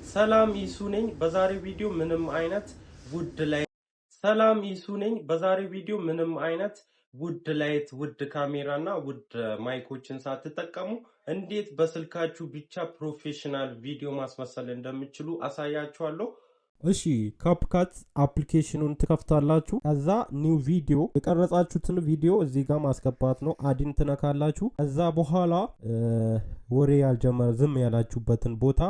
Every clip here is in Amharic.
ሰላም ኢሱ ነኝ። በዛሬው ቪዲዮ ምንም አይነት ውድ ላይ ሰላም ኢሱ ነኝ። በዛሬው ቪዲዮ ምንም አይነት ውድ ላይት፣ ውድ ካሜራና ውድ ማይኮችን ሳትጠቀሙ እንዴት በስልካችሁ ብቻ ፕሮፌሽናል ቪዲዮ ማስመሰል እንደምትችሉ አሳያችኋለሁ። እሺ ካፕካት አፕሊኬሽኑን ትከፍታላችሁ። ከዛ ኒው ቪዲዮ የቀረጻችሁትን ቪዲዮ እዚህ ጋር ማስገባት ነው። አዲን ትነካላችሁ። ከዛ በኋላ ወሬ ያልጀመረ ዝም ያላችሁበትን ቦታ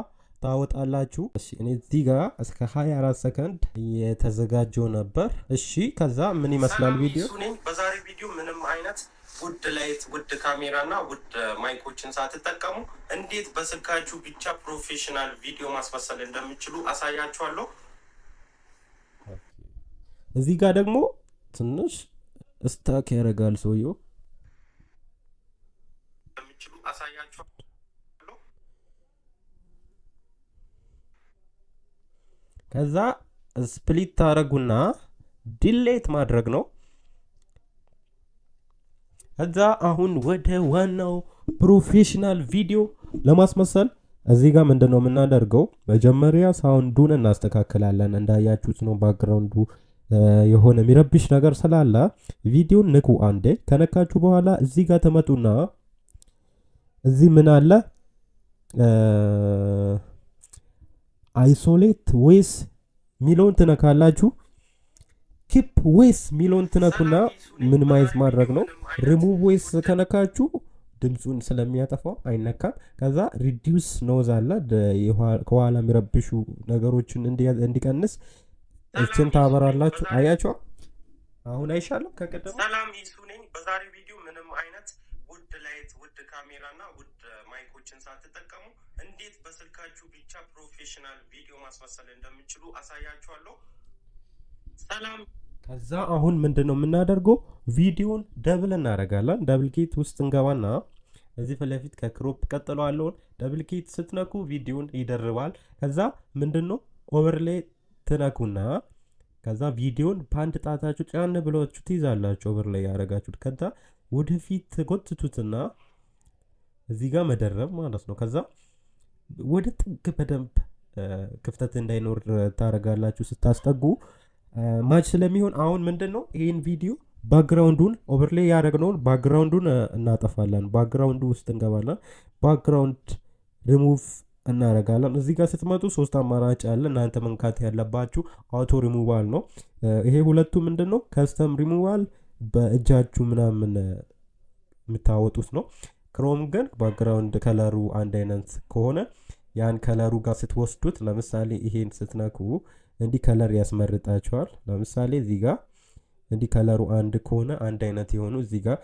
ታወጣላችሁ። እሺ እኔ እዚህ ጋር እስከ 24 ሰከንድ የተዘጋጀው ነበር። እሺ ከዛ ምን ይመስላል ቪዲዮ? በዛሬ ቪዲዮ ምንም አይነት ውድ ላይት፣ ውድ ካሜራና ውድ ማይኮችን ሳትጠቀሙ እንዴት በስልካችሁ ብቻ ፕሮፌሽናል ቪዲዮ ማስመሰል እንደምትችሉ አሳያችኋለሁ። እዚህ ጋር ደግሞ ትንሽ ስታክ ያደርጋል ሰውየው። እንደምትችሉ አሳያችኋለሁ። ከዛ ስፕሊት ታረጉና ዲሌት ማድረግ ነው። ከዛ አሁን ወደ ዋናው ፕሮፌሽናል ቪዲዮ ለማስመሰል እዚህ ጋር ምንድነው የምናደርገው? መጀመሪያ ሳውንዱን እናስተካክላለን። እንዳያችሁት ነው ባክግራውንዱ የሆነ የሚረብሽ ነገር ስላለ ቪዲዮን ንኩ። አንዴ ከነካችሁ በኋላ እዚህ ጋር ተመጡና እዚህ ምን አለ አይሶሌት ዌስ ሚሊዮን ትነካላችሁ። ኪፕ ዌስ ሚሊዮን ትነኩና ሚኒማይዝ ማድረግ ነው። ሪሙቭ ዌስ ከነካችሁ ድምጹን ስለሚያጠፋው አይነካም። ከዛ ሪዲዩስ ኖዝ አለ ከኋላ የሚረብሹ ነገሮችን እንዲቀንስ እችን ታበራላችሁ። አያችሁ አሁን አይሻልም ከቀደም? ሰላም ኢሱ ነኝ። በዛሬ ቪዲዮ ምንም አይነት ውድ ላይት፣ ውድ ካሜራና ውድ ማይኮችን ሳትጠቀሙ እንዴት በስልካችሁ ብቻ ፕሮፌሽናል ቪዲዮ ማስመሰል እንደምትችሉ አሳያችኋለሁ። ሰላም። ከዛ አሁን ምንድነው የምናደርገው? ቪዲዮን ደብል እናደርጋለን። ደብል ኬት ውስጥ እንገባና እዚህ ፊት ለፊት ከክሮፕ ቀጥሎ ያለውን ደብል ኬት ስትነኩ ቪዲዮን ይደርባል። ከዛ ምንድነው ኦቨርሌይ ትነኩና ከዛ ቪዲዮን በአንድ ጣታችሁ ጫን ብላችሁ ትይዛላችሁ። ኦቨርሌይ ያደረጋችሁት ከዛ ወደፊት ጎትቱትና እዚህ ጋር መደረብ ማለት ነው። ከዛ ወደ ጥግ በደንብ ክፍተት እንዳይኖር ታረጋላችሁ ስታስጠጉ ማች ስለሚሆን። አሁን ምንድነው ይሄን ቪዲዮ ባክግራውንዱን ኦቨርሌይ ያደረግነውን ባክግራውንዱን እናጠፋለን። ባክግራውንዱ ውስጥ እንገባለን። ባክግራውንድ ሪሙቭ እናረጋለን። እዚህ ጋር ስትመጡ ሶስት አማራጭ አለ። እናንተ መንካት ያለባችሁ አውቶ ሪሙቫል ነው። ይሄ ሁለቱ ምንድነው ከስተም ሪሙቫል በእጃችሁ ምናምን የምታወጡት ነው። ክሮም ግን ባክግራውንድ ከለሩ አንድ አይነት ከሆነ ያን ከለሩ ጋር ስትወስዱት፣ ለምሳሌ ይሄን ስትነኩ እንዲህ ከለር ያስመርጣቸዋል። ለምሳሌ እዚህ ጋር እንዲህ ከለሩ አንድ ከሆነ አንድ አይነት የሆኑ እዚህ ጋር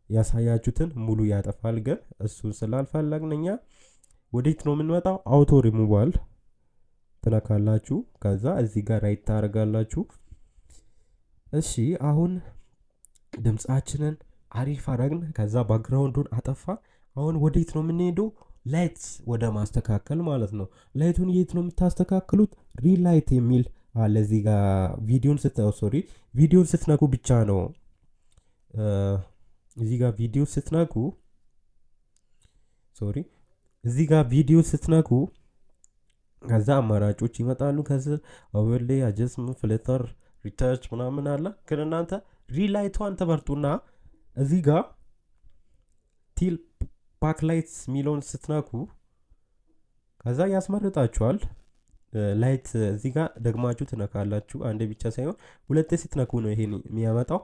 ያሳያችሁትን ሙሉ ያጠፋል። ግን እሱን ስላልፈለግን እኛ ወዴት ነው የምንመጣው? አውቶ ሪሙቫል ትነካላችሁ። ከዛ እዚህ ጋር ራይት ታደርጋላችሁ። እሺ አሁን ድምጻችንን አሪፍ አረግን። ከዛ ባክግራውንዱን አጠፋ። አሁን ወዴት ነው የምንሄደው? ላይት ወደ ማስተካከል ማለት ነው። ላይቱን የት ነው የምታስተካክሉት? ሪላይት የሚል አለ እዚህ ጋር ቪዲዮን ስትነኩ ብቻ ነው። እዚህ ጋር ቪዲዮ ስትነኩ እዚህ ጋር ቪዲዮ ስትነኩ ከዛ አማራጮች ይመጣሉ። ከዚህ ኦቨርሌይ፣ አጀስትመንት፣ ፍሊተር፣ ሪተርች ምናምን አለ። ግን እናንተ ሪላይቷን ተመርጡና እዚህ ጋር ቲል ባክላይትስ ሚሊዮን ስትነኩ ከዛ ያስመርጣችኋል። ላይት እዚህ ጋር ደግማችሁ ትነካላችሁ። አንዴ ብቻ ሳይሆን ሁለቴ ስትነኩ ነው ይሄን የሚያመጣው።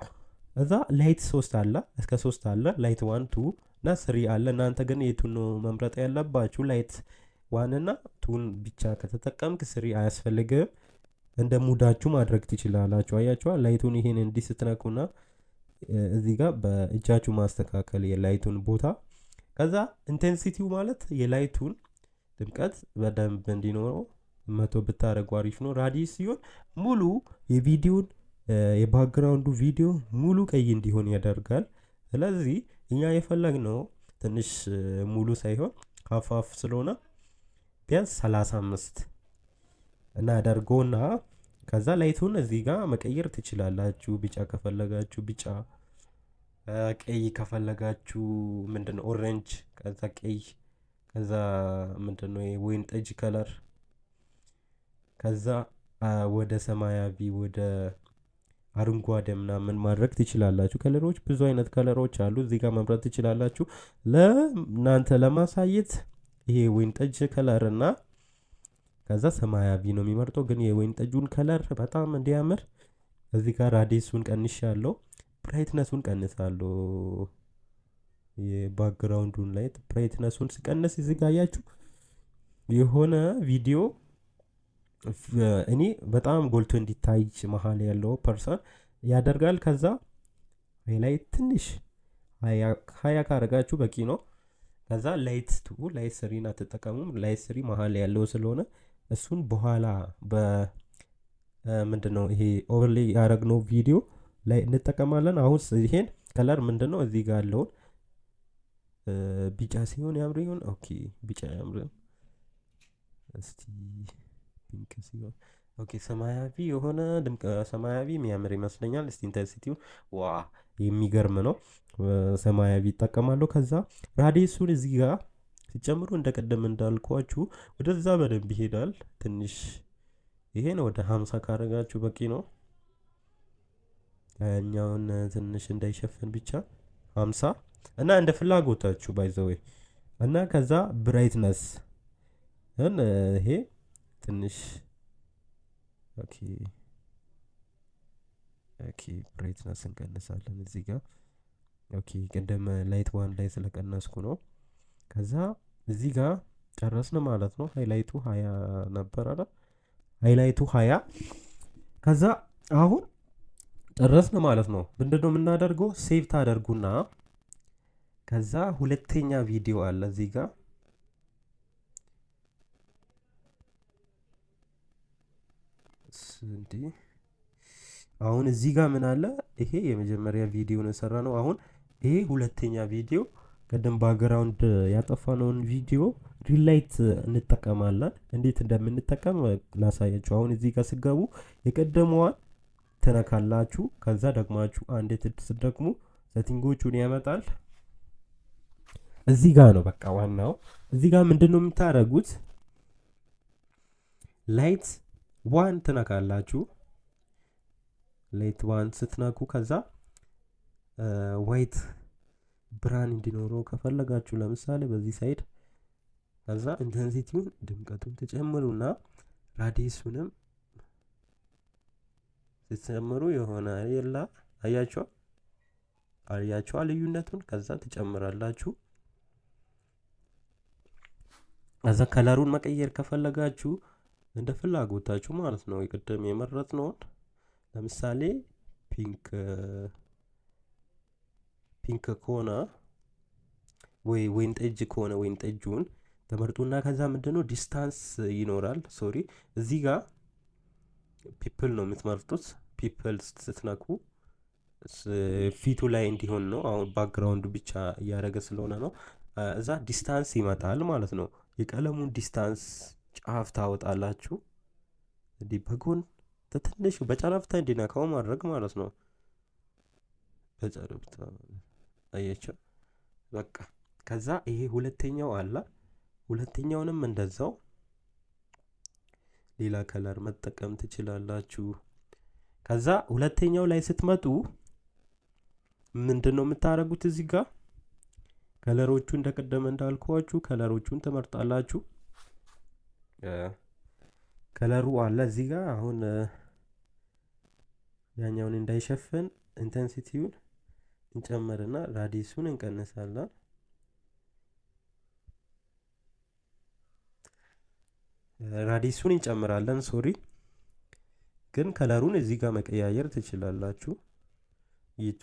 እዛ ላይት 3 አለ እስከ 3 አለ። ላይት 1 2 እና 3 አለ። እናንተ ግን የቱን ነው መምረጥ ያለባችሁ? ላይት 1 እና 2 ብቻ ከተጠቀምክ 3 አያስፈልግም። እንደ ሙዳችሁ ማድረግ ትችላላችሁ። አያችኋ ላይቱን ይሄን እንዲህ ስትነኩና እዚህ ጋር በእጃችሁ ማስተካከል የላይቱን ቦታ። ከዛ ኢንቴንሲቲው ማለት የላይቱን ድምቀት በደንብ እንዲኖረው 100 ብታረጉ አሪፍ ነው። ራዲየስ ሲሆን ሙሉ የቪዲዮን የባክግራውንዱ ቪዲዮ ሙሉ ቀይ እንዲሆን ያደርጋል። ስለዚህ እኛ የፈለግነው ትንሽ ሙሉ ሳይሆን ሀፋፍ ስለሆነ ቢያንስ 35 እናደርገውና ከዛ ላይቱን እዚህ ጋር መቀየር ትችላላችሁ። ቢጫ ከፈለጋችሁ ቢጫ፣ ቀይ ከፈለጋችሁ ምንድነው ኦሬንጅ፣ ከዛ ቀይ፣ ከዛ ምንድነው ወይን ጠጅ ከለር ከዛ ወደ ሰማያዊ ወደ አረንጓዴ ምናምን ማድረግ ትችላላችሁ። ከለሮች ብዙ አይነት ከለሮች አሉ። እዚህ ጋር መምረጥ ትችላላችሁ። ለእናንተ ለማሳየት ይሄ ወይን ጠጅ ከለር እና ከዛ ሰማያዊ ነው የሚመርጠው። ግን የወይን ጠጁን ከለር በጣም እንዲያምር እዚህ ጋር ራዲየሱን ቀንሻለሁ፣ ብራይትነሱን ቀንሳለሁ። የባክግራውንዱን ላይ ብራይትነሱን ስቀንስ እዚህ ጋር አያችሁ የሆነ ቪዲዮ እኔ በጣም ጎልቶ እንዲታይ መሀል ያለው ፐርሰን ያደርጋል። ከዛ ላይ ትንሽ ሀያ ካረጋችሁ በቂ ነው። ከዛ ላይት ቱ ላይት ስሪን አትጠቀሙም። ላይት ስሪ መሀል ያለው ስለሆነ እሱን በኋላ ምንድነው ይሄ ኦቨርሌይ ያደረግነው ቪዲዮ ላይ እንጠቀማለን። አሁን ይሄን ከለር ምንድነው እዚህ ጋር ያለውን ቢጫ ሲሆን ያምር ይሆን? ኦኬ ቢጫ ያምር። እስቲ ፒንክ ሲሆን ኦኬ ሰማያዊ የሆነ ድምቀ ሰማያዊ የሚያምር ይመስለኛል። እስቲ ኢንተንሲቲው ዋ የሚገርም ነው። ሰማያዊ ይጠቀማለሁ። ከዛ ራዲየሱን እዚህ ጋር ሲጨምሩ እንደቀደም እንዳልኳችሁ ወደዛ በደንብ ይሄዳል። ትንሽ ይሄን ወደ 50 ካረጋችሁ በቂ ነው። ያኛውን ትንሽ እንዳይሸፍን ብቻ 50 እና እንደ ፍላጎታችሁ ባይዘው እና ከዛ ብራይትነስ ይሄ ትንሽ ኦኬ ብራይትነስ እንቀንሳለን እዚህ ጋር ኦኬ ቅድም ላይት ዋን ላይ ስለቀነስኩ ነው። ከዛ እዚህ ጋር ጨረስን ማለት ነው። ሃይላይቱ 20 ነበር አይደል? ሃይላይቱ 20 ከዛ አሁን ጨረስን ማለት ነው። ምንድነው የምናደርገው? ሴቭ ታደርጉና ከዛ ሁለተኛ ቪዲዮ አለ እዚህ ጋር እንዴ አሁን እዚህ ጋር ምን አለ? ይሄ የመጀመሪያ ቪዲዮ ነው የሰራ ነው። አሁን ይሄ ሁለተኛ ቪዲዮ ቀደም ባክግራውንድ ያጠፋነውን ቪዲዮ ሪላይት እንጠቀማለን። እንዴት እንደምንጠቀም ላሳያችሁ። አሁን እዚህ ጋር ስገቡ የቀደመዋን ተነካላችሁ። ከዛ ደግማችሁ አንድ ስትደግሙ ሴቲንጎቹን ያመጣል። እዚህ ጋር ነው በቃ ዋናው። እዚህ ጋር ምንድነው የምታደርጉት? ላይት ዋን ትነካላችሁ። ላይት ዋን ስትነኩ ከዛ ዋይት ብርሃን እንዲኖረው ከፈለጋችሁ ለምሳሌ በዚህ ሳይድ ከዛ ኢንተንሲቲውን ድምቀቱን ተጨምሩና ራዲየሱንም ስትጨምሩ የሆነ የላ አያችኋ ልዩነቱን። ከዛ ትጨምራላችሁ። ከዛ ከለሩን መቀየር ከፈለጋችሁ እንደ ፍላጎታችሁ ማለት ነው። የቅድም የመረጥነውን ለምሳሌ ፒንክ ከሆነ ወይን ጠጅ ከሆነ ወይን ጠጁን ተመርጡና ከዛ ምንድነው ዲስታንስ ይኖራል። ሶሪ እዚህ ጋር ፒፕል ነው የምትመርጡት። ፒፕል ስትነኩ ፊቱ ላይ እንዲሆን ነው። አሁን ባክግራውንዱ ብቻ እያደረገ ስለሆነ ነው። እዛ ዲስታንስ ይመጣል ማለት ነው። የቀለሙን ዲስታንስ ጫፍ ታወጣላችሁ። እንዲህ በጎን ትንሹ በጨረፍታ እንዲነካው ማድረግ ማለት ነው። በጨረፍታ አያችሁ በቃ። ከዛ ይሄ ሁለተኛው አለ። ሁለተኛውንም እንደዛው ሌላ ከለር መጠቀም ትችላላችሁ። ከዛ ሁለተኛው ላይ ስትመጡ ምንድነው የምታደርጉት? እዚህ ጋር ከለሮቹ እንደቀደመ እንዳልኳችሁ ከለሮቹን ትመርጣላችሁ። ከለሩ አለ እዚህ ጋር። አሁን ያኛውን እንዳይሸፍን ኢንተንሲቲውን እንጨምርና ራዲየሱን እንቀንሳለን። ራዲየሱን እንጨምራለን። ሶሪ ግን ከለሩን እዚህ ጋር መቀያየር ትችላላችሁ። ይቱ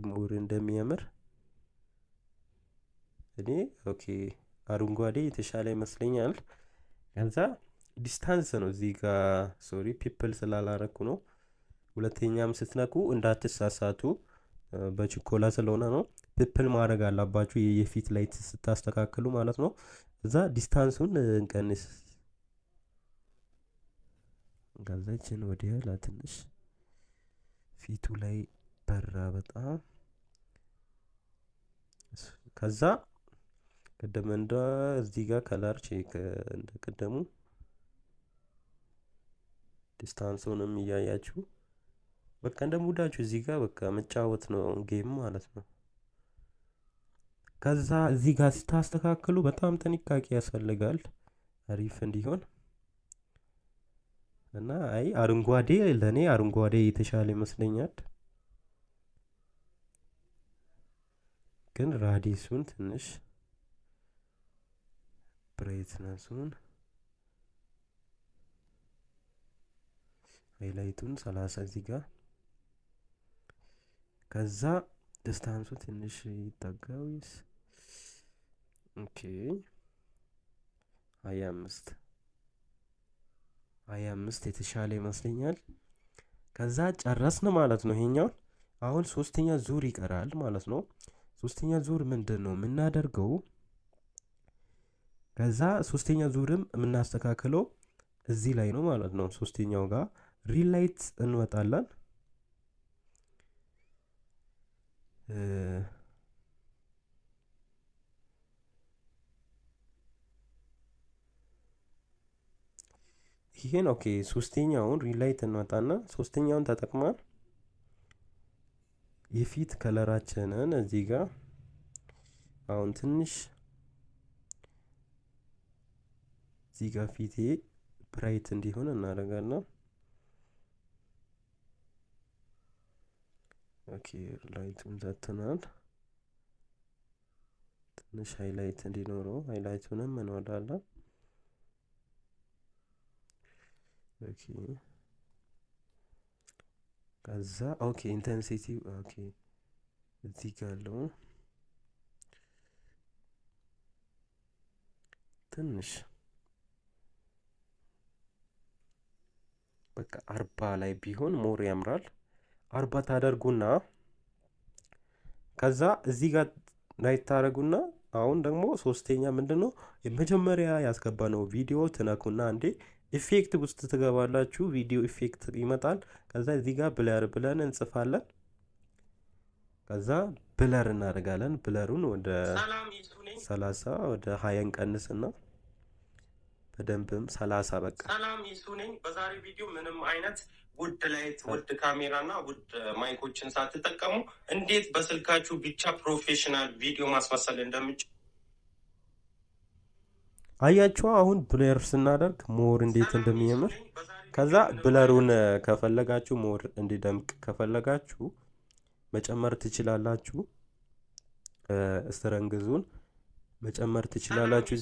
ሞር እንደሚያምር እኔ ኦኬ አረንጓዴ የተሻለ ይመስለኛል። ከዛ ዲስታንስ ነው እዚህ ጋር ሶሪ ፒፕል ስላላረኩ ነው። ሁለተኛም ስትነኩ እንዳትሳሳቱ በችኮላ ስለሆነ ነው። ፒፕል ማድረግ አለባችሁ የፊት ላይ ስታስተካክሉ ማለት ነው። እዛ ዲስታንሱን እንቀንስ። ጋዛችን ወዲያ ለትንሽ ፊቱ ላይ በራ በጣም። ከዛ ቅድም እዚህ ጋር ከለር ቼክ እንደቀደሙ ዲስታንሱንም እያያችሁ በቃ እንደሙዳችሁ እዚህ ጋር በቃ መጫወት ነው ጌም ማለት ነው። ከዛ እዚህ ጋር ስታስተካክሉ በጣም ጥንቃቄ ያስፈልጋል አሪፍ እንዲሆን እና አይ አረንጓዴ ለኔ አረንጓዴ የተሻለ ይመስለኛል። ግን ራዲሱን ትንሽ ብራይትነሱን ሃይላይቱን 30 እዚህ ጋር ከዛ ዲስታንሱ ትንሽ ይጠጋውስ ኦኬ 25 የተሻለ ይመስለኛል። ከዛ ጨረስን ማለት ነው ይሄኛው። አሁን ሶስተኛ ዙር ይቀራል ማለት ነው። ሶስተኛ ዙር ምንድነው የምናደርገው? ከዛ ሶስተኛ ዙርም የምናስተካክለው እዚህ ላይ ነው ማለት ነው። ሶስተኛው ጋር ሪላይት እንመጣለን። ይሄን ኦኬ ሶስተኛውን ሪላይት እንመጣና ሶስተኛውን ተጠቅመን የፊት ከለራችንን እዚህ ጋር አሁን ትንሽ እዚህ ጋር ፊቴ ብራይት እንዲሆን እናደርጋለን። ኦኬ ላይቱን ዘትናል ትንሽ ሃይላይት እንዲኖረው ሃይላይቱንም እንወዳለን። ኦኬ ከዛ ኦኬ ኢንተንሲቲ ኦኬ እዚህ ጋር ያለው ትንሽ በቃ 40 ላይ ቢሆን ሞር ያምራል። 40 ታደርጉና ከዛ እዚህ ጋር ላይ ታደርጉና አሁን ደግሞ ሶስተኛ ምንድነው የመጀመሪያ ያስገባነው ቪዲዮ ትነኩና አንዴ ኢፌክት ውስጥ ትገባላችሁ። ቪዲዮ ኢፌክት ይመጣል። ከዛ እዚህ ጋር ብለር ብለን እንጽፋለን። ከዛ ብለር እናደርጋለን። ብለሩን ወደ 30 ወደ 20 እንቀንስና በደንብም 30 በቃ ሰላም ይሱ ነኝ። በዛሬ ቪዲዮ ምንም አይነት ውድ ላይት ውድ ካሜራና ውድ ማይኮችን ሳትጠቀሙ እንዴት በስልካችሁ ብቻ ፕሮፌሽናል ቪዲዮ ማስመሰል እንደምችሉ አያችሁ። አሁን ብለር ስናደርግ ሞር እንዴት እንደሚያምር። ከዛ ብለሩን ከፈለጋችሁ ሞር እንዲደምቅ ከፈለጋችሁ መጨመር ትችላላችሁ። ስትረንግዙን መጨመር ትችላላችሁ።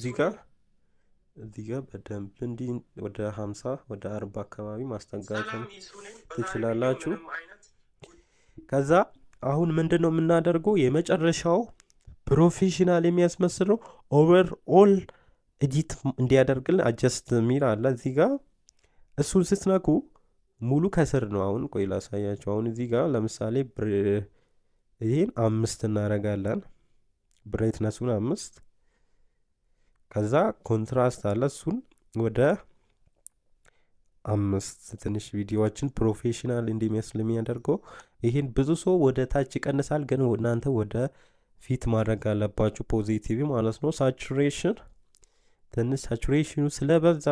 እዚህ ጋር በደንብ እንዲ ወደ 50 ወደ 40 አካባቢ ማስጠጋት ትችላላችሁ። ከዛ አሁን ምንድነው የምናደርገው? የመጨረሻው ፕሮፌሽናል የሚያስመስለው ኦቨር ኦል ኤዲት እንዲያደርግልን አጀስት ሚል አለ እዚህ ጋር። እሱን ስትነኩ ሙሉ ከስር ነው። አሁን ቆይ ላሳያችሁ። አሁን እዚህ ጋር ለምሳሌ ይሄን 5 እናደርጋለን። ብራይትነሱን 5 ከዛ ኮንትራስት አለ እሱን ወደ 5 ትንሽ ቪዲዮዎችን ፕሮፌሽናል እንዲመስል የሚያደርገው ይሄን ብዙ ሰው ወደ ታች ይቀንሳል፣ ግን እናንተ ወደ ፊት ማድረግ አለባችሁ ፖዚቲቭ ማለት ነው። ሳቹሬሽን ትንሽ ሳቹሬሽኑ ስለበዛ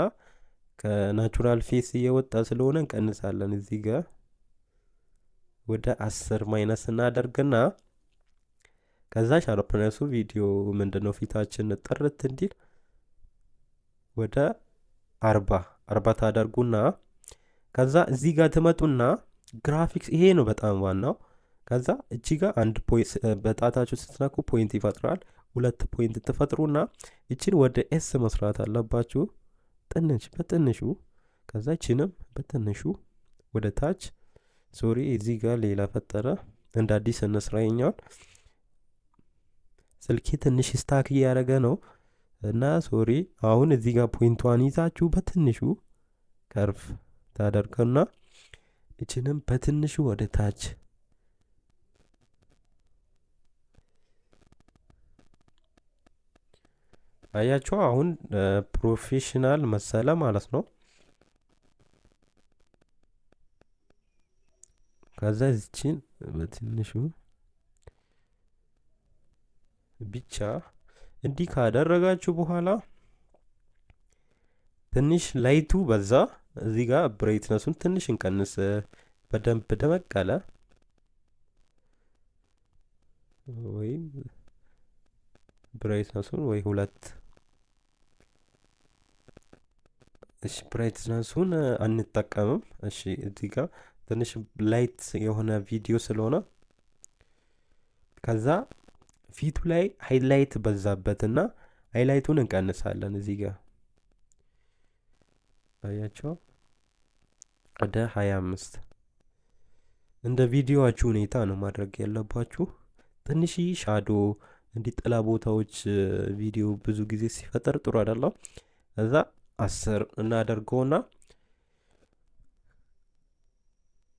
ከናቹራል ፌስ እየወጣ ስለሆነ እንቀንሳለን። እዚህ ጋር ወደ 10 ማይነስ እናደርግና ከዛ ሻርፕነሱ ቪዲዮ ምንድነው ፊታችን ጥርት እንዲል ወደ 40 ታደርጉና ከዛ እዚህ ጋር ትመጡና ግራፊክስ ይሄ ነው በጣም ዋናው። ከዛ እቺ ጋር አንድ ፖይንት በጣታችሁ ስትነኩ ፖይንት ይፈጥራል። 2 ፖይንት ትፈጥሩና እቺን ወደ ኤስ መስራት አለባችሁ በትንሹ። ከዛ እቺንም በትንሹ ወደ ታች ሶሪ እዚህ ጋር ሌላ ፈጠረ እንደ አዲስ እንስራኛል። ስልኬ ትንሽ ስታክ እያደረገ ነው እና ሶሪ። አሁን እዚህ ጋር ፖይንቷን ይዛችሁ በትንሹ ከርቭ ታደርጉና እቺንም በትንሹ ወደ ታች አያችሁ። አሁን ፕሮፌሽናል መሰለ ማለት ነው። ከዛ እቺን በትንሹ ብቻ እንዲህ ካደረጋችሁ በኋላ ትንሽ ላይቱ በዛ እዚህ ጋር ብራይትነሱን ትንሽ እንቀንስ። በደንብ ደመቅ አለ ወይም ብራይትነሱን ወይ 2 እሺ ብራይትነሱን አንጠቀምም። እሺ እዚህ ጋር ትንሽ ላይት የሆነ ቪዲዮ ስለሆነ ከዛ ፊቱ ላይ ሃይላይት በዛበትና ሃይላይቱን እንቀንሳለን። እዚህ ጋር አያቸው ወደ 25 እንደ ቪዲዮአችሁ ሁኔታ ነው ማድረግ ያለባችሁ። ትንሽ ሻዶ እንዲጥላ ቦታዎች ቪዲዮ ብዙ ጊዜ ሲፈጠር ጥሩ አይደለም። እዛ 10 እናደርገውና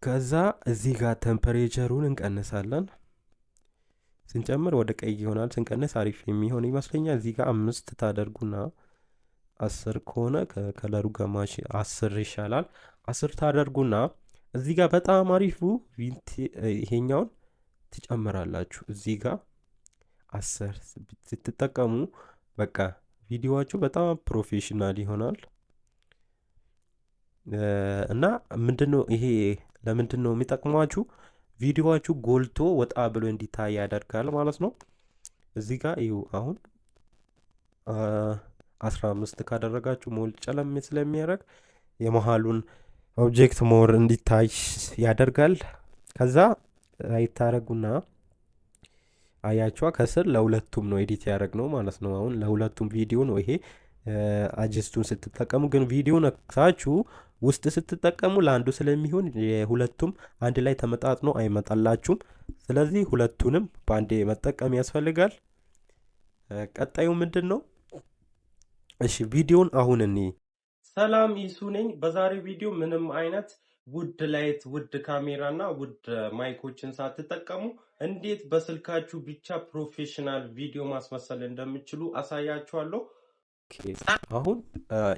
ከዛ እዚህ ጋር ቴምፐሬቸሩን እንቀንሳለን። ስንጨምር ወደ ቀይ ይሆናል፣ ስንቀንስ አሪፍ የሚሆን ይመስለኛል። እዚህ ጋር 5 ታደርጉና 10 ከሆነ ከከለሩ ጋማሽ 10 ይሻላል። 10 ታደርጉና እዚህ ጋር በጣም አሪፉ ይሄኛውን ትጨምራላችሁ። እዚህ ጋር 10 ስትጠቀሙ በቃ ቪዲዮአችሁ በጣም ፕሮፌሽናል ይሆናል። እና ምንድነው ይሄ ለምንድነው የሚጠቅማችሁ? ቪዲዮአችሁ ጎልቶ ወጣ ብሎ እንዲታይ ያደርጋል ማለት ነው። እዚህ ጋር ይኸው አሁን 15 ካደረጋችሁ ሞል ጨለም ስለሚያደርግ የመሃሉን ኦብጀክት ሞር እንዲታይ ያደርጋል። ከዛ አይታረጉና አያችዋ ከስር ለሁለቱም ነው ኤዲት ያደረግነው ማለት ነው። አሁን ለሁለቱም ቪዲዮ ነው ይሄ። አጀስቱን ስትጠቀሙ ግን ቪዲዮ ነክሳችሁ ውስጥ ስትጠቀሙ ለአንዱ ስለሚሆን የሁለቱም አንድ ላይ ተመጣጥኖ አይመጣላችሁም። ስለዚህ ሁለቱንም በአንዴ መጠቀም ያስፈልጋል። ቀጣዩ ምንድን ነው? እሺ ቪዲዮን አሁን እኔ ሰላም ኢሱ ነኝ። በዛሬው ቪዲዮ ምንም አይነት ውድ ላይት፣ ውድ ካሜራ እና ውድ ማይኮችን ሳትጠቀሙ እንዴት በስልካችሁ ብቻ ፕሮፌሽናል ቪዲዮ ማስመሰል እንደምችሉ አሳያችኋለሁ። አሁን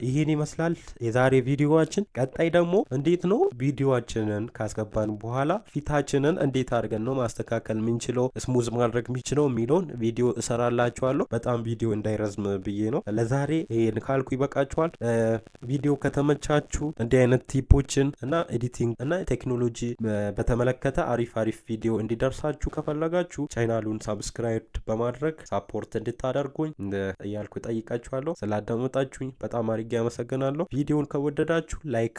ይሄን ይመስላል የዛሬ ቪዲዮዋችን። ቀጣይ ደግሞ እንዴት ነው ቪዲዮዋችንን ካስገባን በኋላ ፊታችንን እንዴት አድርገን ነው ማስተካከል ምንችለው፣ ስሙዝ ማድረግ የሚችለው የሚለውን ቪዲዮ እሰራላችኋለሁ። በጣም ቪዲዮ እንዳይረዝም ብዬ ነው። ለዛሬ ይሄን ካልኩ ይበቃችኋል። ቪዲዮ ከተመቻችሁ እንዲህ አይነት ቲፖችን እና ኤዲቲንግ እና ቴክኖሎጂ በተመለከተ አሪፍ ቪዲዮ እንዲደርሳችሁ ከፈለጋችሁ ቻናሉን ሳብስክራይብ በማድረግ ሳፖርት እንድታደርጉኝ እያልኩ ጠይቃችኋለሁ። ስላዳመጣችሁኝ በጣም አድርጌ አመሰግናለሁ። ቪዲዮውን ከወደዳችሁ ላይክ